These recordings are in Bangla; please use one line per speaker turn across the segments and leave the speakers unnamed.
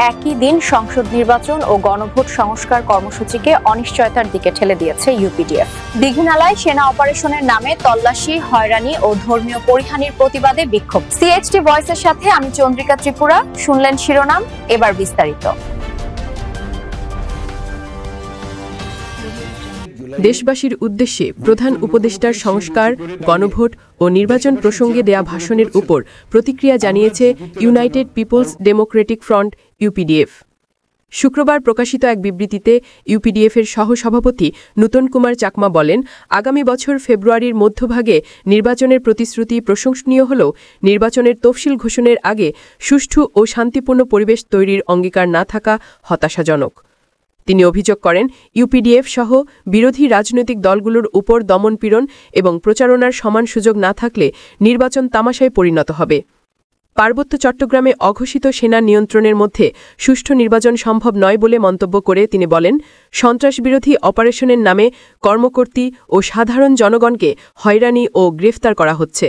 একই দিন সংসদ নির্বাচন ও গণভোট সংস্কার কর্মসূচিকে অনিশ্চয়তার দিকে ঠেলে দিয়েছে ইউপিডিএফ। দীঘিনালায় সেনা অপারেশনের নামে তল্লাশি, হয়রানি ও ধর্মীয় পরিহানির প্রতিবাদে বিক্ষোভ। সিএইচটি ভয়েসের সাথে আমি চন্দ্রিকা ত্রিপুরা। শুনলেন শিরোনাম, এবার বিস্তারিত।
দেশবাসীর উদ্দেশ্যে প্রধান উপদেষ্টার সংস্কার, গণভোট ও নির্বাচন প্রসঙ্গে দেয়া ভাষণের উপর প্রতিক্রিয়া জানিয়েছে united peoples democratic front UPDF. শুক্রবার প্রকাশিত এক বিবৃতিতে ইউপিডিএফের সহসভাপতি নূতন কুমার চাকমা বলেন, আগামী বছর ফেব্রুয়ারির মধ্যভাগে নির্বাচনের প্রতিশ্রুতি প্রশংসনীয় হলেও নির্বাচনের তফসিল ঘোষণার আগে সুষ্ঠু ও শান্তিপূর্ণ পরিবেশ তৈরির অঙ্গীকার না থাকা হতাশাজনক। তিনি অভিযোগ করেন, ইউপিডিএফ সহ বিরোধী রাজনৈতিক দলগুলোর উপর দমনপীড়ন এবং প্রচারণার সমান সুযোগ না থাকলে নির্বাচন তামাশায় পরিণত হবে। পার্বত্য চট্টগ্রামে অঘোষিত সেনা নিয়ন্ত্রণের মধ্যে সুষ্ঠু নির্বাচন সম্ভব নয় বলে মন্তব্য করে তিনি বলেন, সন্ত্রাসবিরোধী অপারেশনের নামে কর্মকর্তা ও সাধারণ জনগণকে হয়রানি ও গ্রেফতার করা হচ্ছে।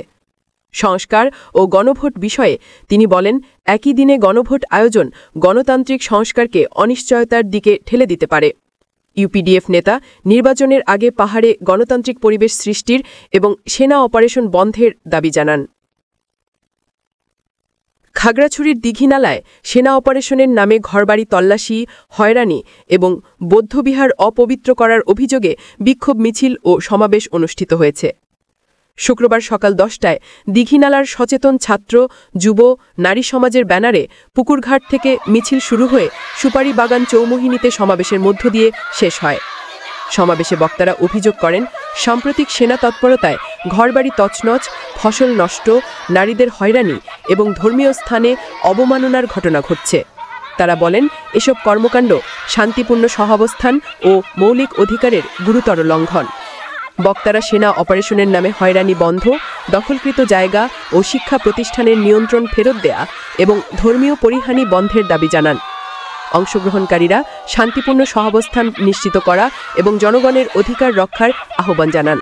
সংস্কার ও গণভোট বিষয়ে তিনি বলেন, একই দিনে গণভোট আয়োজন গণতান্ত্রিক সংস্কারকে অনিশ্চয়তার দিকে ঠেলে দিতে পারে। ইউপিডিএফ নেতা নির্বাচনের আগে পাহাড়ে গণতান্ত্রিক পরিবেশ সৃষ্টির এবং সেনা অপারেশন বন্ধের দাবি জানান। খাগড়াছড়ির দীঘিনালায় সেনা অপারেশনের নামে ঘরবাড়ি তল্লাশি, হয়রানি এবং বৌদ্ধবিহার অপবিত্র করার অভিযোগে বিক্ষোভ মিছিল ও সমাবেশ অনুষ্ঠিত হয়েছে। শুক্রবার সকাল 10টায় দীঘিনালার সচেতন ছাত্র, যুব, নারী সমাজের ব্যানারে পুকুরঘাট থেকে মিছিল শুরু হয়ে সুপারি বাগান চৌমুহিনীতে সমাবেশের মধ্য দিয়ে শেষ হয়। সমাবেশে বক্তারা অভিযোগ করেন, সাম্প্রতিক সেনা তৎপরতায় ঘরবাড়ি তছনছ, ফসল নষ্ট, নারীদের হয়রানি এবং ধর্মীয় স্থানে অবমাননার ঘটনা ঘটছে। তারা বলেন, এসব কর্মকাণ্ড শান্তিপূর্ণ সহাবস্থান ও মৌলিক অধিকারের গুরুতর লঙ্ঘন। বক্তারা সেনা অপারেশনের নামে হয়রানি বন্ধ, দখলকৃত জায়গা ও শিক্ষা প্রতিষ্ঠানের নিয়ন্ত্রণ ফেরত দেয়া এবং ধর্মীয় পরিহানি বন্ধের দাবি জানান। অংশগ্রহণকারীরা শান্তিপূর্ণ সহাবস্থান নিশ্চিত করা এবং জনগণের অধিকার রক্ষার আহ্বান জানান।